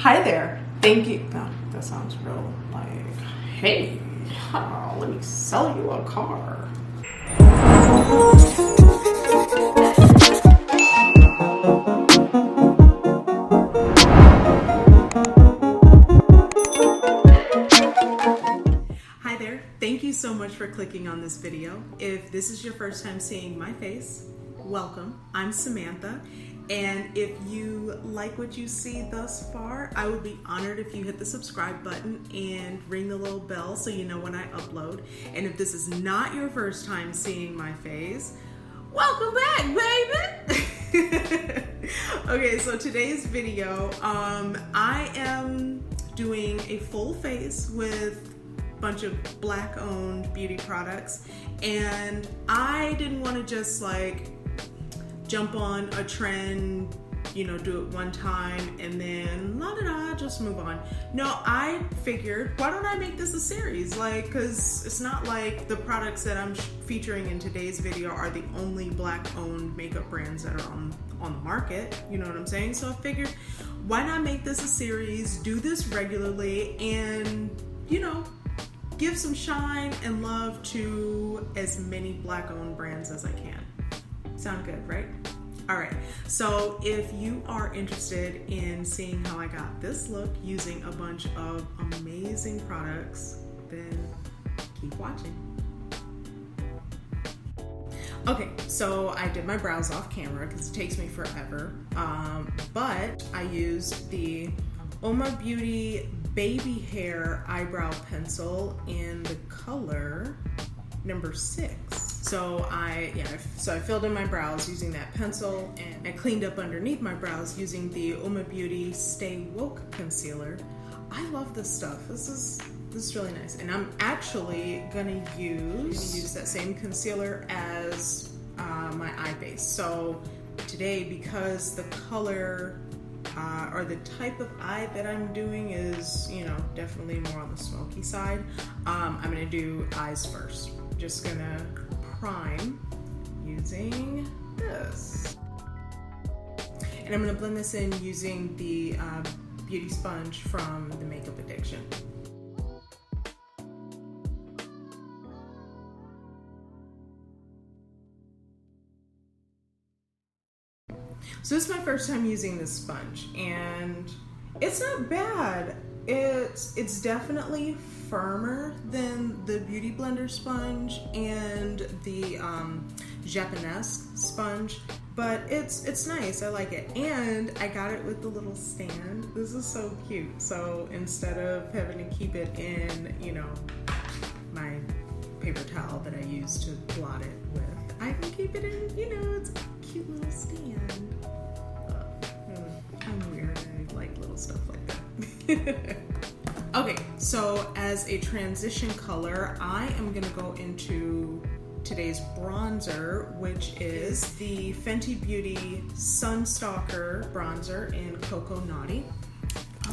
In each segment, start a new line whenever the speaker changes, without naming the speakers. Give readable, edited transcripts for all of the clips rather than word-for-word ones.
Hi there. Thank you. No, that sounds real like, hey, let me sell you a car. Hi there. Thank you so much for clicking on this video. If this is your first time seeing my face, welcome. I'm Samantha. And if you like what you see thus far, I would be honored if you hit the subscribe button and ring the little bell so you know when I upload. And if this is not your first time seeing my face, welcome back, baby! Okay, so today's video, I am doing a full face with a bunch of Black-owned beauty products, and I didn't want to just like jump on a trend, you know, do it one time and then just move on. No, I figured, why don't I make this a series? Like, cause it's not like the products that I'm featuring in today's video are the only Black-owned makeup brands that are on the market. You know what I'm saying? So I figured, why not make this a series, do this regularly, and, you know, give some shine and love to as many Black-owned brands as I can. Sound good, right? All right, so if you are interested in seeing how I got this look using a bunch of amazing products, then keep watching. Okay, so I did my brows off camera because it takes me forever, but I used the Uoma Beauty Baby Hair Eyebrow Pencil in the color number 6. So I filled in my brows using that pencil, and I cleaned up underneath my brows using the Uoma Beauty Stay Woke Concealer. I love this stuff. This is really nice. And I'm actually gonna use that same concealer as my eye base. So today, because the color or the type of eye that I'm doing is, you know, definitely more on the smoky side, I'm gonna do eyes first. Just gonna prime using this. And I'm gonna blend this in using the beauty sponge from the Makeup Addiction. So this is my first time using this sponge, and it's not bad. It's definitely firmer than the Beauty Blender sponge and the Japanese sponge, but it's nice. I like it, and I got it with the little stand. This is so cute. So instead of having to keep it in, you know, my paper towel that I use to blot it with, I can keep it in, you know, it's a cute little stand. I'm weird. I like little stuff like that. Okay, so as a transition color, I am gonna go into today's bronzer, which is the Fenty Beauty Sun Stalk'r bronzer in Coco Naughty.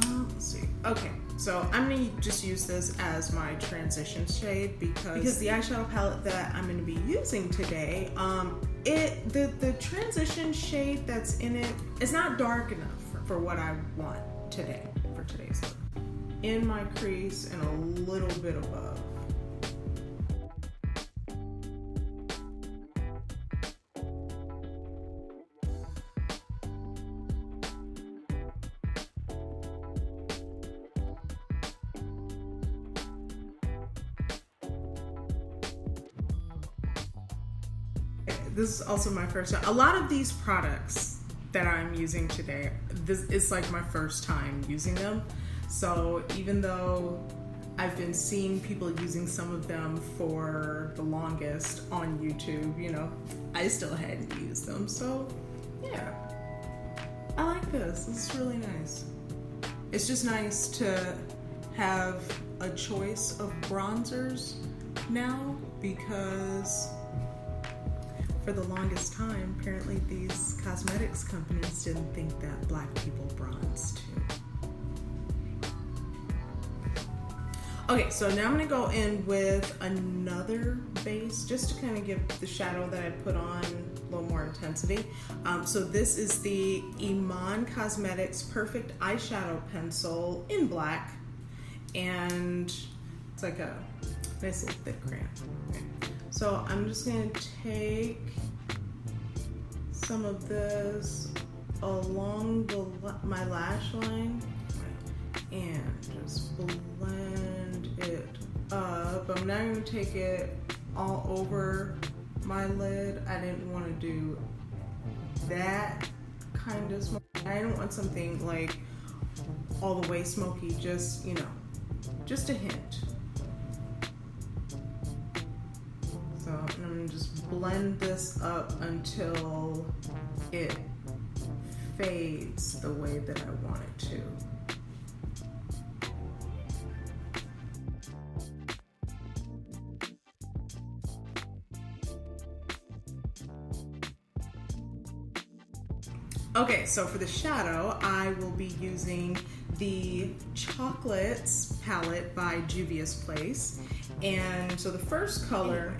Let's see. Okay, so I'm gonna just use this as my transition shade because the eyeshadow palette that I'm gonna be using today, the transition shade that's in it is not dark enough for what I want today, for today's look. In my crease and a little bit above. This is also my first time. A lot of these products that I'm using today, this is like my first time using them. So even though I've been seeing people using some of them for the longest on YouTube, you know, I still hadn't used them. So yeah, I like this. This is really nice. It's just nice to have a choice of bronzers now, because for the longest time, apparently these cosmetics companies didn't think that Black people bronzed too. Okay, so now I'm gonna go in with another base just to kind of give the shadow that I put on a little more intensity. So this is the Iman Cosmetics Perfect Eyeshadow Pencil in black. And it's like a nice little thick crayon. Okay. So I'm just gonna take some of this along my lash line and just blend it up. I'm not gonna take it all over my lid. I didn't want to do that kind of smoke. I don't want something like all the way smoky, just, you know, just a hint. So I'm gonna just blend this up until it fades the way that I want it to. Okay, so for the shadow, I will be using the Chocolates palette by Juvia's Place. And so the first color,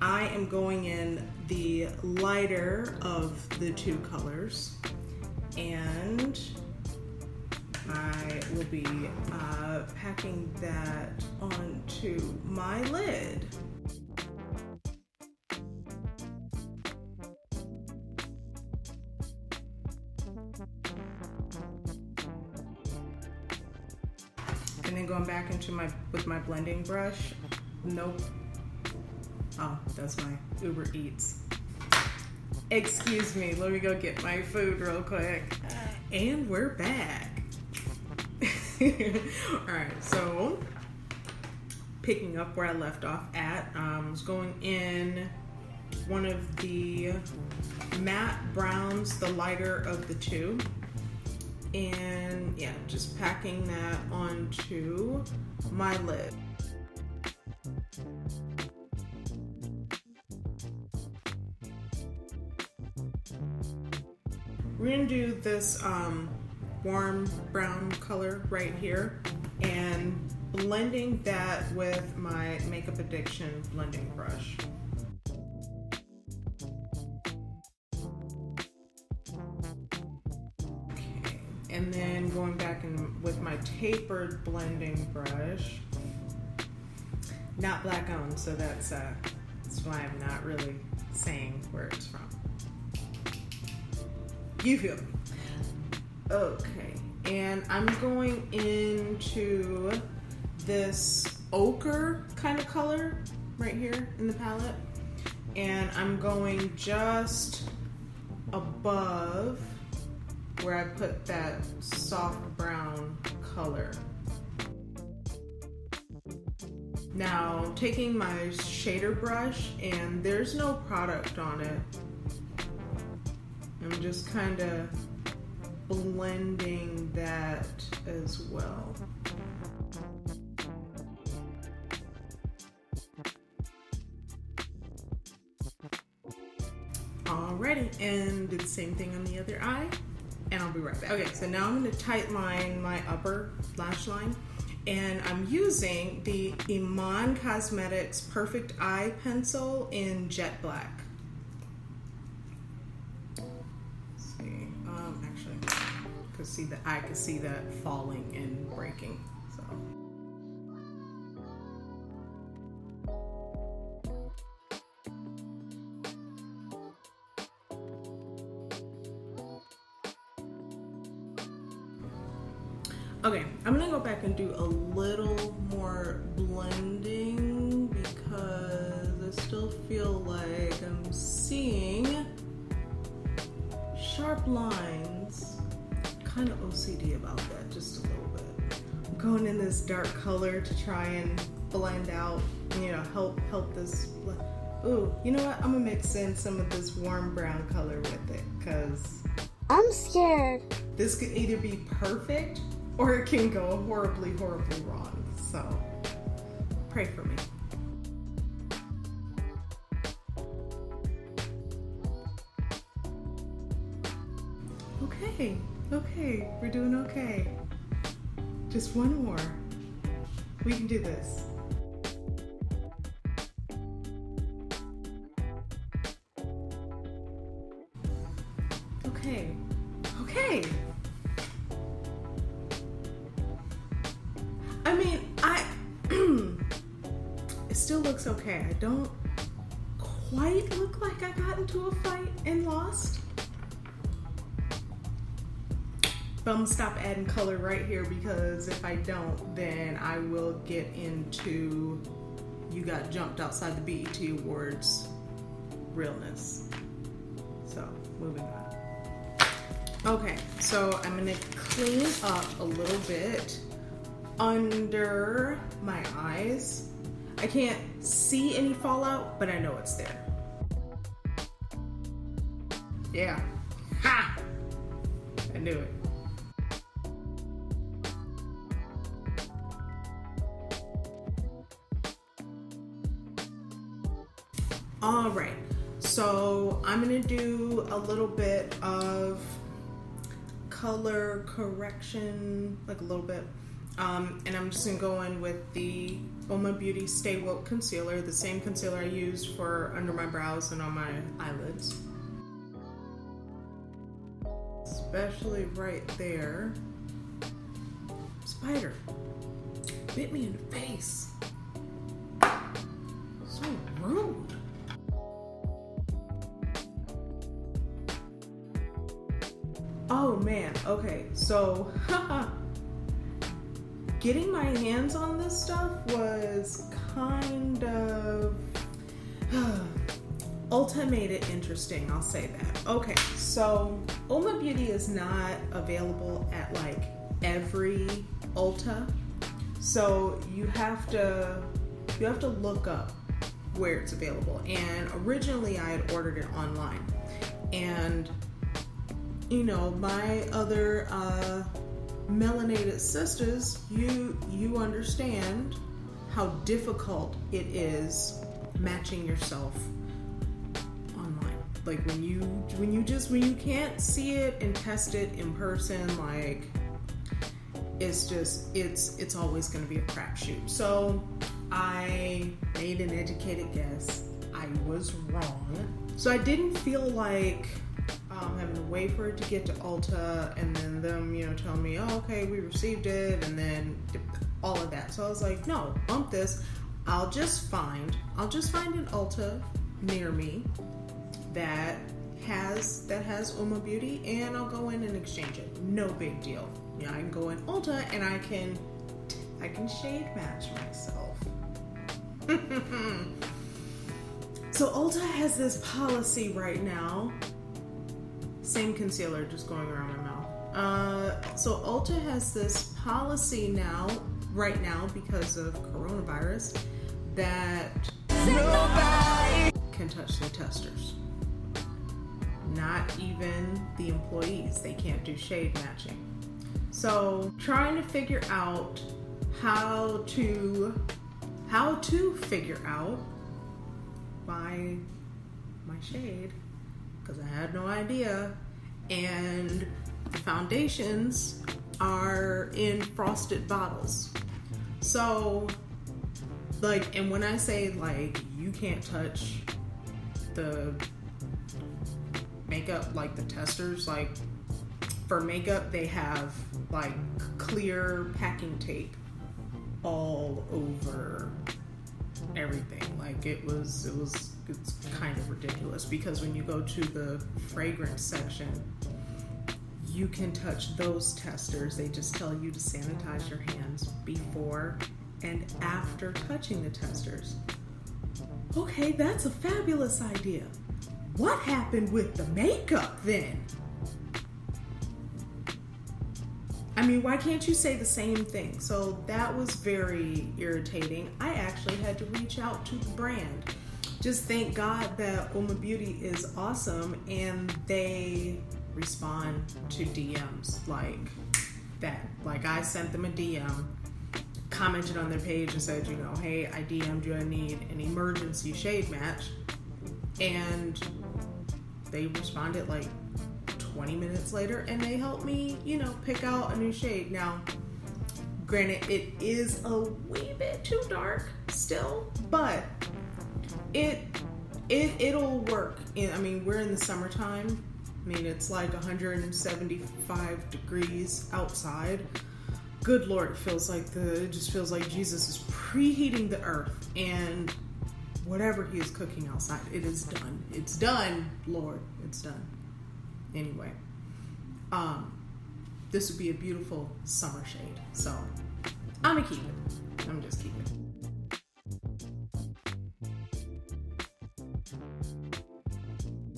I am going in the lighter of the two colors. And I will be packing that onto my lid. And then going back into with my blending brush. Nope. Oh, that's my Uber Eats. Excuse me, let me go get my food real quick. And we're back. Alright, so picking up where I left off at, I was going in one of the matte browns, the lighter of the two. And yeah, just packing that onto my lid. We're gonna do this warm brown color right here and blending that with my Makeup Addiction blending brush. And then going back in with my tapered blending brush, not black owned, so that's why I'm not really saying where it's from. You feel me? Okay, and I'm going into this ochre kind of color right here in the palette, and I'm going just above where I put that soft brown color. Now, taking my shader brush, and there's no product on it, I'm just kind of blending that as well. Alrighty, and do the same thing on the other eye. And I'll be right back. Okay, so now I'm going to tightline my upper lash line, and I'm using the Iman Cosmetics Perfect Eye Pencil in Jet Black. Let's see, actually, I could see that falling and breaking. So. Okay, I'm gonna go back and do a little more blending because I still feel like I'm seeing sharp lines. Kind of OCD about that, just a little bit. I'm going in this dark color to try and blend out, you know, help this. Ooh, you know what? I'm gonna mix in some of this warm brown color with it because
I'm scared.
This could either be perfect or it can go horribly, horribly wrong. So, pray for me. Okay, we're doing okay. Just one more. We can do this. Okay. Okay. I mean, it still looks okay. I don't quite look like I got into a fight and lost. But I'm gonna stop adding color right here, because if I don't, then I will get into you got jumped outside the BET Awards realness. So, moving on. Okay, so I'm gonna clean up a little bit under my eyes. I can't see any fallout, but I know it's there. Yeah. Ha! I knew it. All right, so I'm gonna do a little bit of color correction, like a little bit. And I'm just gonna go in with the Uoma Beauty Stay Woke Concealer, the same concealer I used for under my brows and on my eyelids. Especially right there. Spider bit me in the face. So rude. Oh man, okay, so getting my hands on this stuff was kind of Ulta made it interesting, I'll say that. Okay, so Uoma Beauty is not available at like every Ulta, so you have to look up where it's available. And originally I had ordered it online, and you know, my other melanated sisters, you understand how difficult it is matching yourself online. Like when you can't see it and test it in person, like it's always going to be a crapshoot. So I made an educated guess. I was wrong. So I didn't feel like having to wait for it to get to Ulta and then them, you know, tell me, oh, okay, we received it, and then all of that. So I was like, no, bump this. I'll just find an Ulta near me that has Uoma Beauty, and I'll go in and exchange it. No big deal. Yeah, I can go in Ulta and I can shade match myself. So Ulta has this policy right now. Same concealer just going around my mouth. So Ulta has this policy right now because of coronavirus, that nobody can touch the testers. Not even the employees. They can't do shade matching. So trying to figure out how to figure out my shade, because I had no idea. And the foundations are in frosted bottles. So like, and when I say like you can't touch the makeup, like the testers, like for makeup they have like clear packing tape all over everything. Like it's kind of ridiculous, because when you go to the fragrance section, you can touch those testers. They just tell you to sanitize your hands before and after touching the testers. Okay, that's a fabulous idea. What happened with the makeup then? I mean, why can't you say the same thing? So that was very irritating. I actually had to reach out to the brand. Just thank God that Uoma Beauty is awesome and they respond to DMs like that. Like I sent them a DM, commented on their page and said, you know, hey, I DM'd you, I need an emergency shade match. And they responded like 20 minutes later and they helped me, you know, pick out a new shade. Now, Granted, it is a wee bit too dark still, but it'll work. I mean, we're in the summertime. I mean, it's like 175 degrees outside. Good Lord, it just feels like Jesus is preheating the earth, and whatever he is cooking outside, it is done. It's done, Lord. It's done. Anyway, this would be a beautiful summer shade. So I'm gonna keep it. I'm just keep it.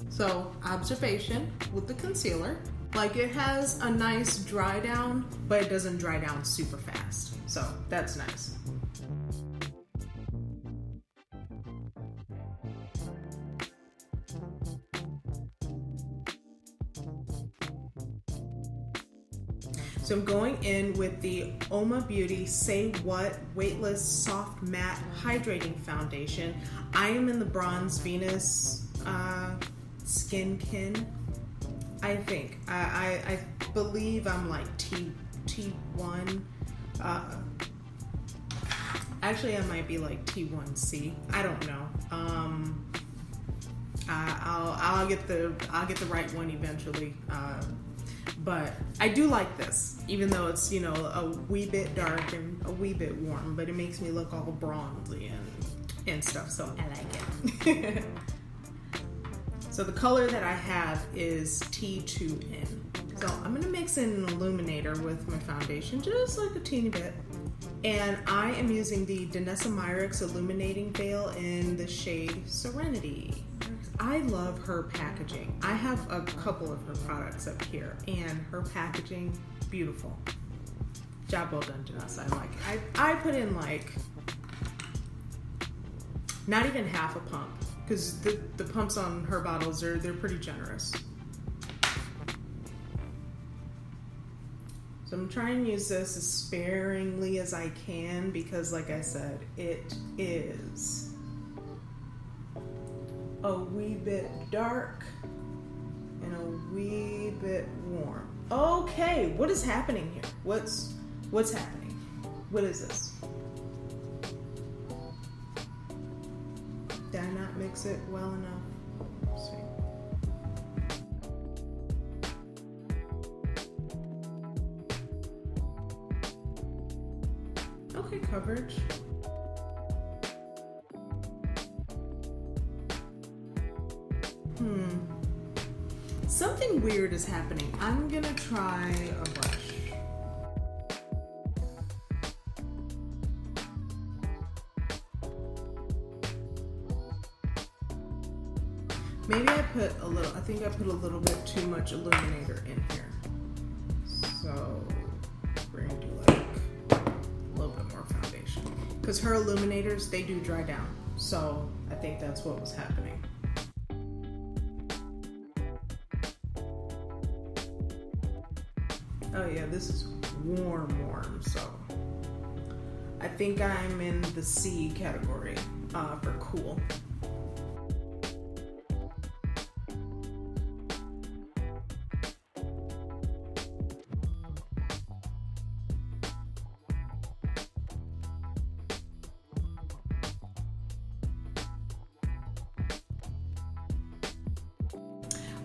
So, observation with the concealer. Like, it has a nice dry down, but it doesn't dry down super fast. So that's nice. So I'm going in with the Uoma Beauty Say What Weightless Soft Matte Hydrating Foundation. I am in the Bronze Venus Skin Kin. I think. I believe I'm like T1. Actually, I might be like T1C. I don't know. I'll get the right one eventually. But I do like this, even though it's, you know, a wee bit dark and a wee bit warm, but it makes me look all bronzy and stuff, so I like it. So the color that I have is T2N. So I'm gonna mix in an illuminator with my foundation, just like a teeny bit. And I am using the Danessa Myricks Illuminating Veil in the shade Serenity. I love her packaging. I have a couple of her products up here, and her packaging, beautiful. Job well done, Danessa. I like it. I put in like, not even half a pump, because the pumps on her bottles they're pretty generous. So I'm trying to use this as sparingly as I can, because like I said, it is a wee bit dark and a wee bit warm. Okay, what is happening here? What's happening? What is this? Did I not mix it well enough? Let's see. Okay, coverage. Something weird is happening. I'm gonna try a brush. Maybe I think I put a little bit too much illuminator in here. So we're gonna do like a little bit more foundation. Because her illuminators, they do dry down. So I think that's what was happening. Oh yeah, this is warm, so I think I'm in the C category for cool.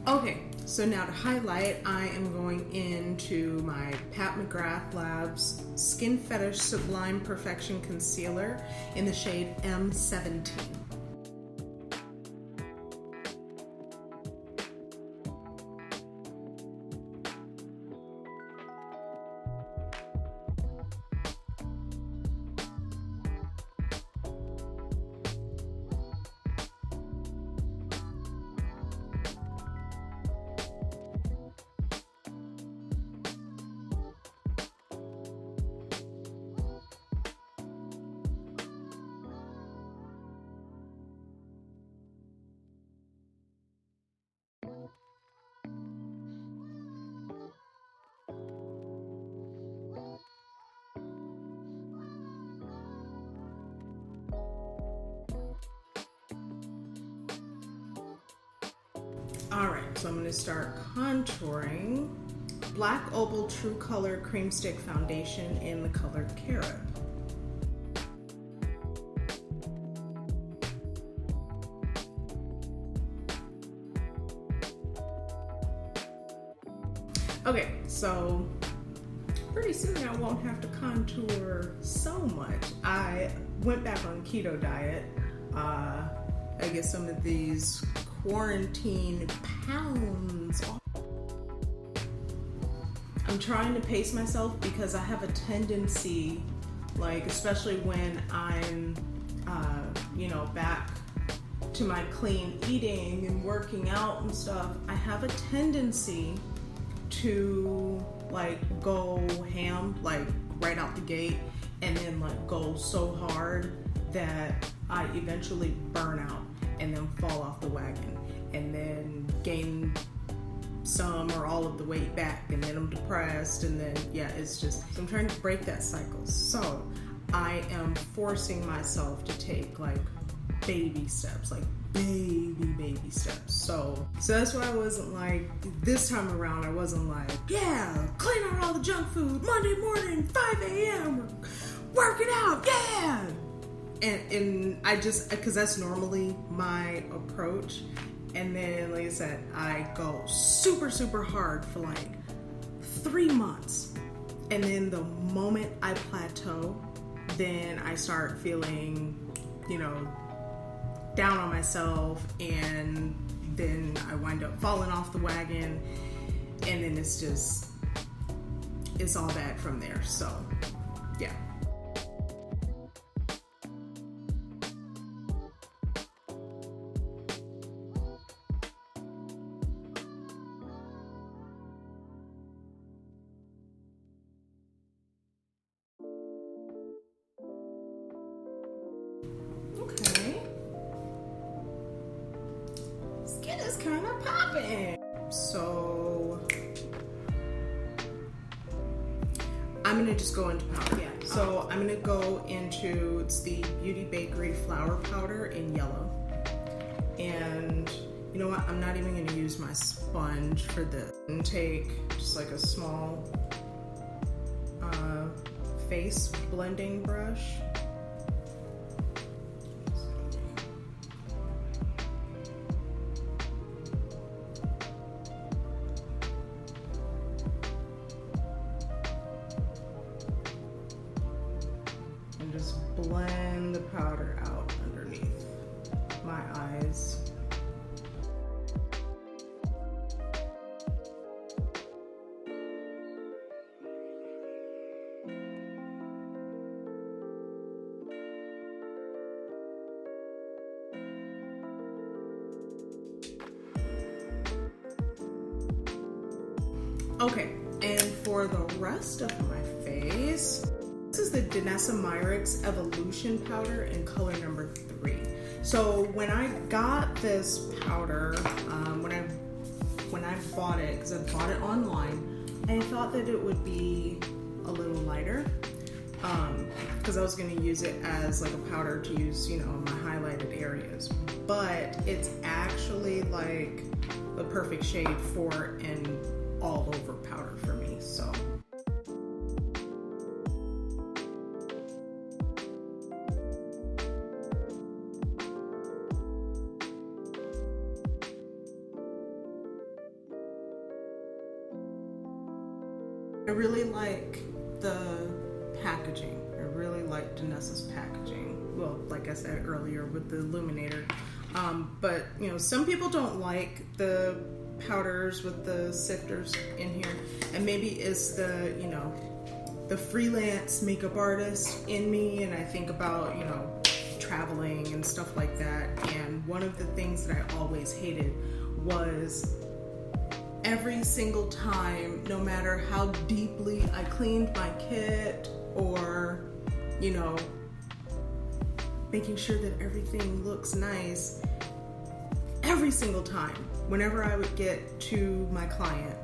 Okay, so now to highlight, I am going into my Pat McGrath Labs Skin Fetish Sublime Perfection Concealer in the shade M17. All right, so I'm going to start contouring Black Opal True Color Cream Stick Foundation in the color Carrot. Okay, so pretty soon I won't have to contour so much. I went back on keto diet. I get some of these quarantine pounds off. I'm trying to pace myself because I have a tendency, like especially when I'm, you know, back to my clean eating and working out and stuff, I have a tendency to like go ham like right out the gate and then like go so hard that I eventually burn out and then fall off the wagon and then gain some or all of the weight back and then I'm depressed and then yeah, it's just, I'm trying to break that cycle. So I am forcing myself to take like baby steps, like baby steps. So that's why I wasn't like, this time around I wasn't like, yeah, clean out all the junk food, Monday morning, 5 a.m, working out, yeah. And I just, because that's normally my approach. And then, like I said, I go super hard for like 3 months. And then the moment I plateau, then I start feeling, you know, down on myself. And then I wind up falling off the wagon. And then it's just, it's all bad from there. So, yeah. Okay. Skin is kind of popping. So I'm gonna just go into powder. Yeah. So I'm gonna go into, it's the Beauty Bakerie Flour Powder in yellow. And you know what? I'm not even gonna use my sponge for this. And take just like a small face blending brush. And just blend the powder out underneath my eyes. Okay, and for the rest of my face, this is the Danessa Myricks Evolution Powder in color number 3. So when I got this powder, when I bought it, because I bought it online, I thought that it would be a little lighter, because I was going to use it as like a powder to use, you know, in my highlighted areas. But it's actually like the perfect shade for an all over powder for me, so. I really like the packaging. I really like Danessa's packaging. Well, like I said earlier with the Illuminator. But, you know, some people don't like the powders with the sifters in here. And maybe it's the, you know, the freelance makeup artist in me. And I think about, you know, traveling and stuff like that. And one of the things that I always hated was every single time, no matter how deeply I cleaned my kit or, you know, making sure that everything looks nice, every single time, whenever I would get to my client,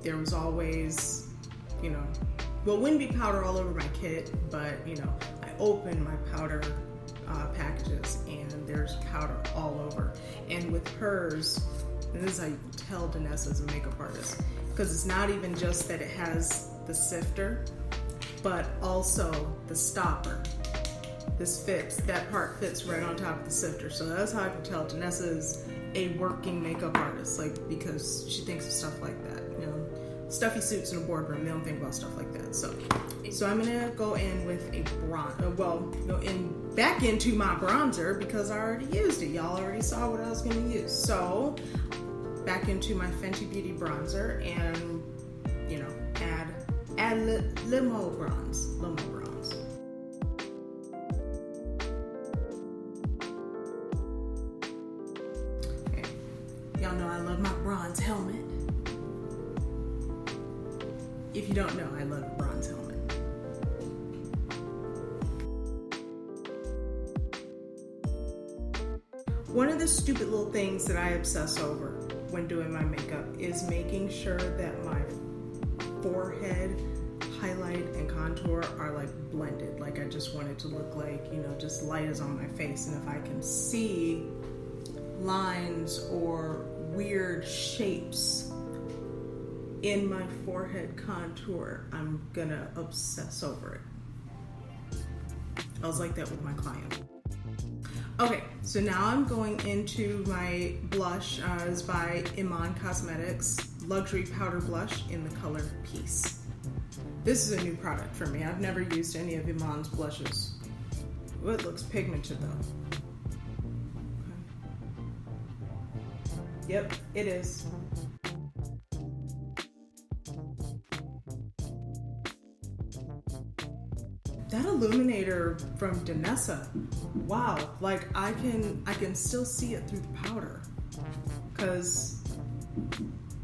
there was always, you know, well, wouldn't be powder all over my kit, but, you know, I open my powder packages and there's powder all over. And with hers, and this is how you can tell Danessa is a makeup artist, because it's not even just that it has the sifter, but also the stopper. This fits, that part fits right on top of the sifter. So that's how I can tell Danessa is a working makeup artist, like, because she thinks of stuff like that. You know, stuffy suits in a boardroom, they don't think about stuff like that. So I'm gonna go in with a back into my bronzer because I already used it. Y'all already saw what I was gonna use. So back into my Fenty Beauty bronzer and, you know, add limo bronze. Okay. Y'all know I love my bronze helmet. If you don't know, I love a bronze helmet. One of the stupid little things that I obsess over when doing my makeup is making sure that my forehead highlight and contour are like blended. Like I just want it to look like, you know, just light is on my face. And if I can see lines or weird shapes in my forehead contour, I'm gonna obsess over it. I was like that with my client. Okay, so now I'm going into my blush. It's by Iman Cosmetics, Luxury Powder Blush in the color Peace. This is a new product for me. I've never used any of Iman's blushes. Well, it looks pigmented though. Okay. Yep, it is. That illuminator from Danessa, wow, like I can still see it through the powder,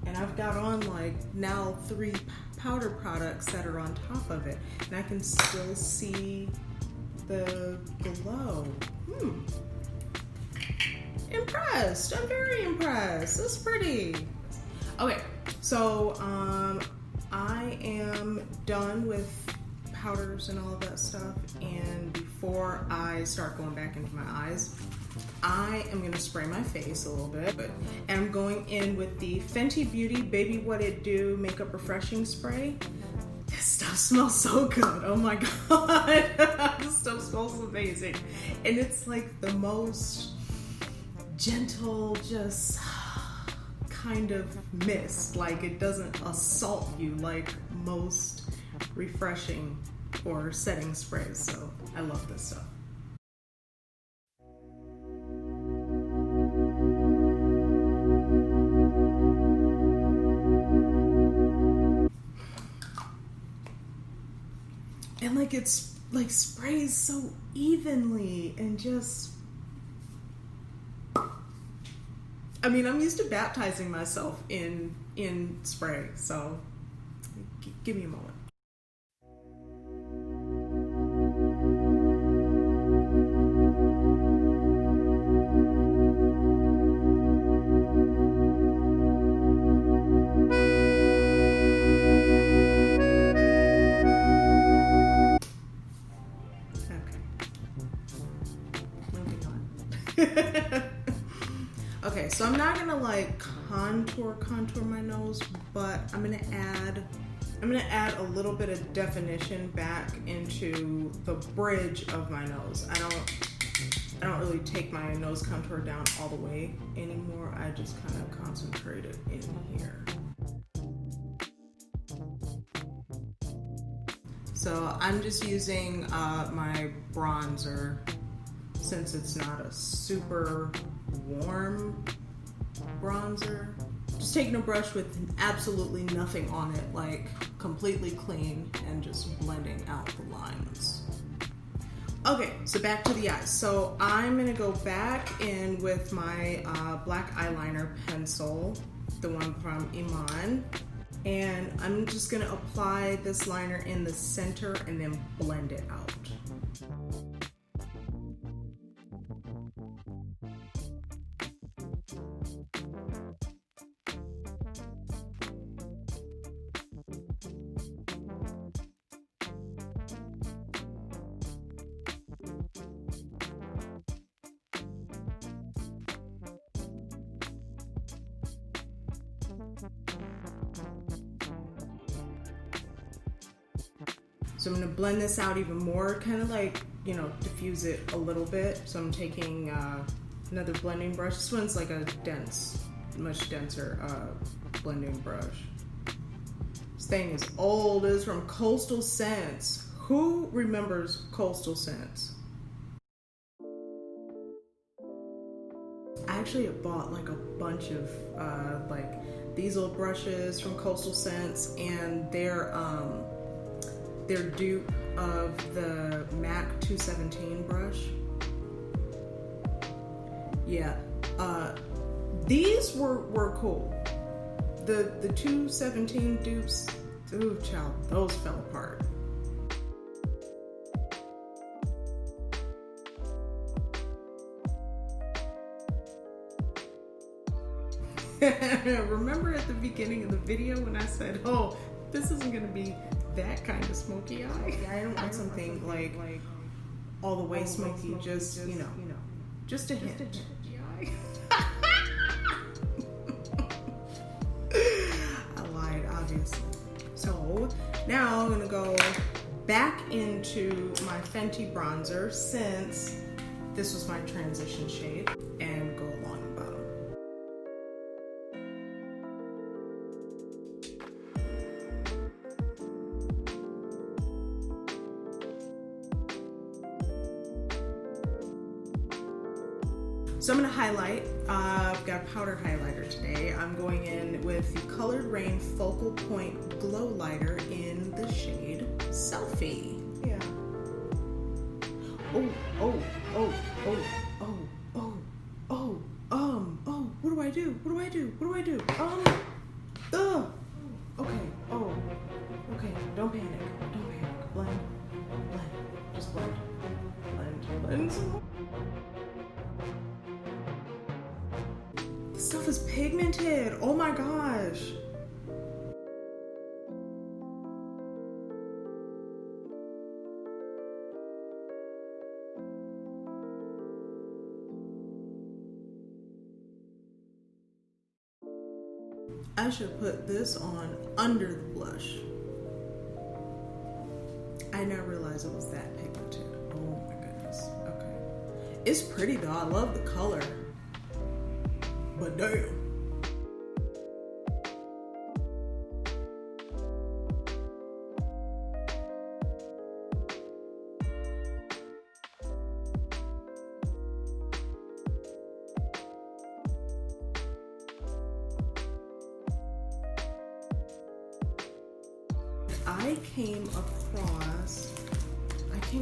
and I've got on like now 3 powder products that are on top of it, and I can still see the glow. Impressed, I'm very impressed, it's pretty. Okay, so I am done with powders and all of that stuff, and before I start going back into my eyes, I am gonna spray my face a little bit, and I'm going in with the Fenty Beauty Baby What It Do Makeup Refreshing Spray. This stuff smells so good, oh my god. This stuff smells amazing, and it's like the most gentle, just kind of mist. Like it doesn't assault you like most refreshing or setting sprays, so I love this stuff. And like it's like sprays so evenly and just, I mean, I'm used to baptizing myself in spray, so give me a moment. Okay, so I'm not gonna like contour my nose, but I'm gonna add a little bit of definition back into the bridge of my nose. I don't really take my nose contour down all the way anymore. I just kind of concentrate it in here. So I'm just using my bronzer, since it's not a super warm bronzer. Just taking a brush with absolutely nothing on it, like completely clean, and just blending out the lines. Okay, so back to the eyes. So I'm gonna go back in with my black eyeliner pencil, the one from Iman, and I'm just gonna apply this liner in the center and then blend it out. So I'm gonna blend this out even more, kind of like, you know, diffuse it a little bit. So I'm taking another blending brush. This one's like a much denser blending brush. This thing is old. It's from Coastal Scents. Who remembers Coastal Scents? I actually have bought like a bunch of like these old brushes from Coastal Scents, and they're dupe of the MAC 217 brush. Yeah, these were cool. The 217 dupes, ooh child, those fell apart. Remember at the beginning of the video when I said, oh, this isn't gonna be that kind of smoky eye? I don't want something like all the way smoky, just, you know, just a hint. I lied, obviously. So now I'm gonna go back into my Fenty bronzer, since this was my transition shade, and go along the bottom. So I'm going to highlight. I've got a powder highlighter today. I'm going in with the Colored Raine Focal Point Glowlighter in the shade Selfie. Yeah. Oh, what do I do? Okay, okay, don't panic. Blend, just blend. This stuff is pigmented, oh my gosh. I should put this on under the blush. I never realized it was that pigmented. Oh my goodness. Okay. It's pretty though. I love the color. But damn. I came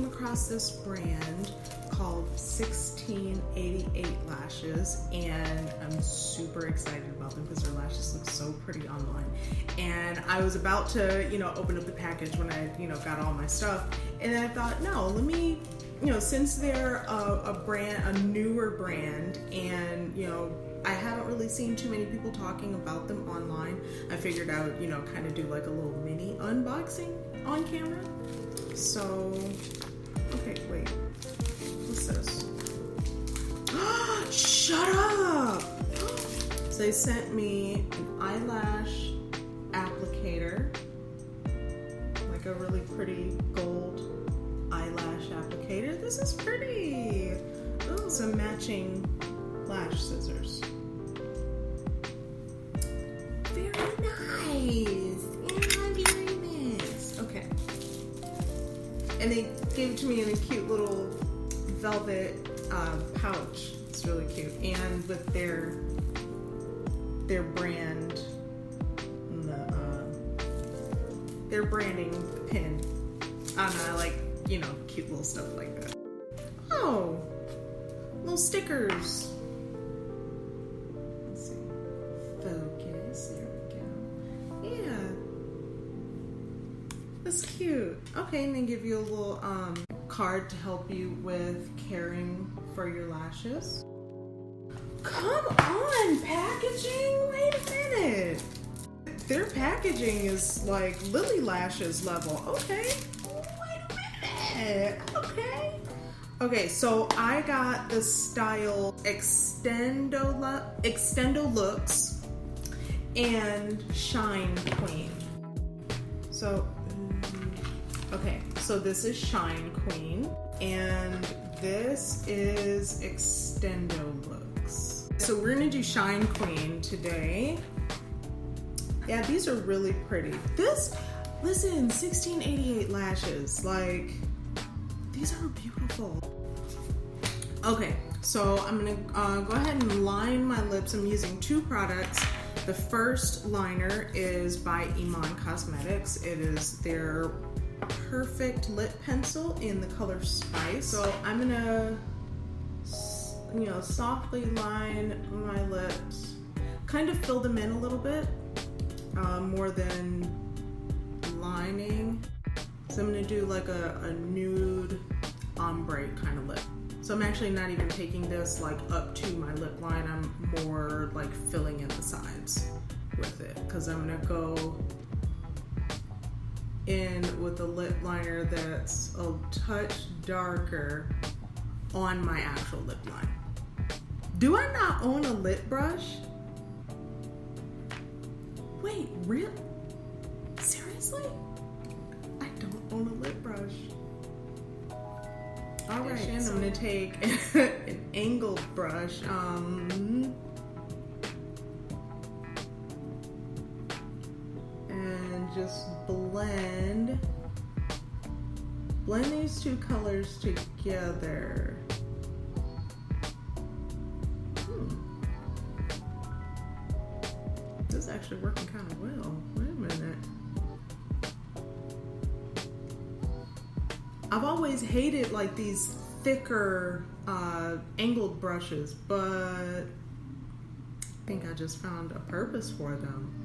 across this brand called 1688 Lashes, and I'm super excited about them because their lashes look so pretty online. And I was about to, you know, open up the package when I, you know, got all my stuff, and then I thought, no, let me, you know, since they're a newer brand, and, you know, I haven't really seen too many people talking about them online, I figured I would, you know, kind of do like a little mini unboxing on camera. So, okay, wait, what's this? Shut up! So they sent me an eyelash applicator, like a really pretty gold eyelash applicator. This is pretty. Oh, some matching lash scissors. Very nice. Yeah, very nice. Okay. And they gave it to me in a cute little velvet pouch. It's really cute. And with their brand, their branding pin. I don't know, I like, you know, cute little stuff like that. Oh, little stickers. Let's see. Focus. There we go. Yeah. That's cute. Okay, and then give you a little card to help you with caring for your lashes. Come on, packaging. Wait a minute. Their packaging is like Lily Lashes level. Okay. Wait a minute. Okay. Okay, so I got the style Extendo Looks and Shine Queen. So Okay, so this is Shine Queen, and this is Extendo looks. So we're gonna do Shine Queen today. Yeah, these are really pretty. This, listen, 1688 lashes, like, these are beautiful. Okay, so I'm gonna go ahead and line my lips. I'm using two products. The first liner is by Iman Cosmetics. It is their perfect lip pencil in the color Spice. So I'm gonna, you know, softly line my lips, kind of fill them in a little bit, more than lining. So I'm gonna do like a nude ombre kind of lip. So I'm actually not even taking this like up to my lip line. I'm more like filling in the sides with it, because I'm gonna go in with a lip liner that's a touch darker on my actual lip line. Do I not own a lip brush? Wait, really? Seriously? I don't own a lip brush. All right, and I'm gonna take an angled brush. And just blend these two colors together. This is actually working kind of well. Wait a minute. I've always hated like these thicker angled brushes, but I think I just found a purpose for them.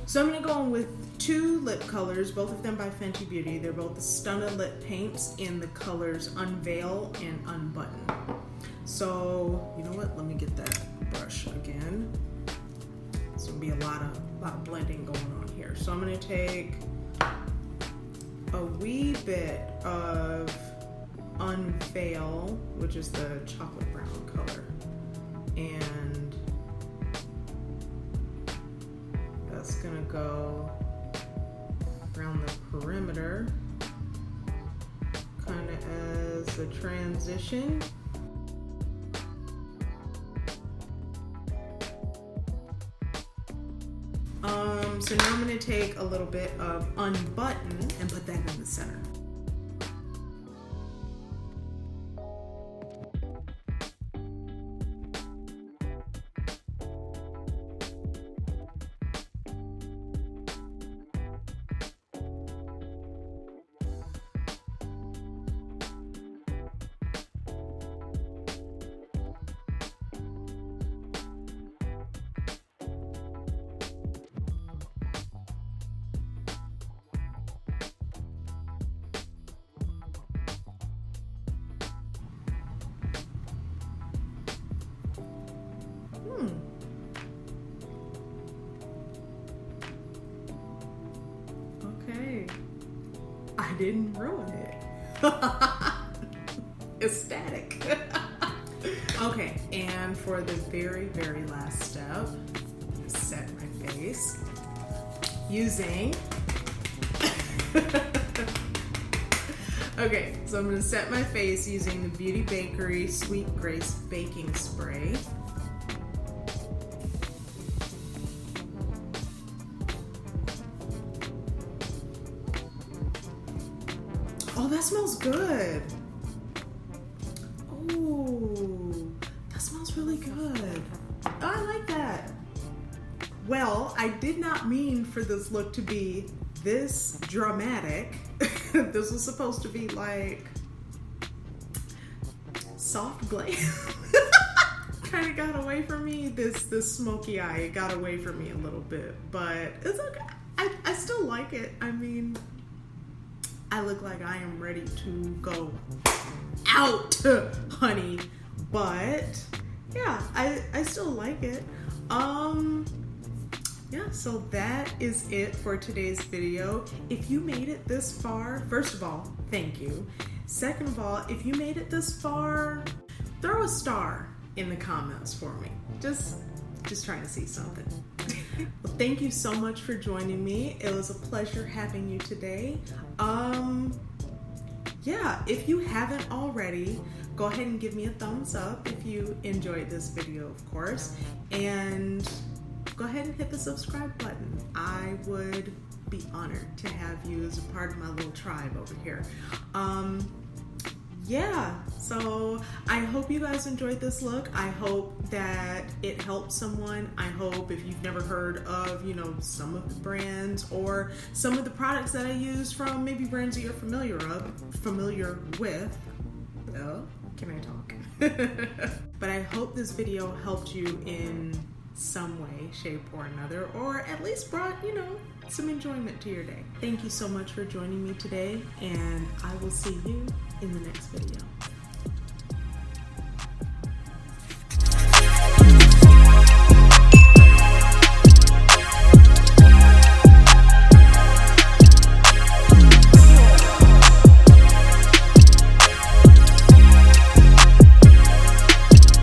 So I'm gonna go in with two lip colors, both of them by Fenty Beauty. They're both the Stunna lip paints in the colors Unveil and Unbutton. So, you know what? Let me get that brush again. There's gonna be a lot of blending going on here. So I'm gonna take a wee bit of Unveil, which is the chocolate brown color, and that's gonna go around the perimeter, kind of as a transition. So now I'm going to take a little bit of Unbutton and put that in the center. Okay, I didn't ruin it. Ecstatic. Okay, and for the very, very last step, set my face using okay, so I'm gonna set my face using the Beauty Bakerie Sweet Grace Baking Spray. Oh, that smells good. Oh, that smells really good. Oh, I like that. Well, I did not mean for this look to be this dramatic. This was supposed to be like soft glam. Kind of got away from me. This smoky eye, it got away from me a little bit, but it's okay. I still like it. I mean, I look like I am ready to go out, honey. But yeah, I still like it. Yeah, so that is it for today's video. If you made it this far, first of all, thank you. Second of all, if you made it this far, throw a star in the comments for me. Just trying to see something. Well, thank you so much for joining me. It was a pleasure having you today. Yeah, if you haven't already, go ahead and give me a thumbs up if you enjoyed this video, of course, and go ahead and hit the subscribe button. I would be honored to have you as a part of my little tribe over here. Yeah, so I hope you guys enjoyed this look. I hope that it helped someone. I hope if you've never heard of, you know, some of the brands or some of the products that I use from maybe brands that you're familiar with. Oh, can I talk? But I hope this video helped you in some way, shape, or another, or at least brought, you know, some enjoyment to your day. Thank you so much for joining me today, and I will see you in the next video.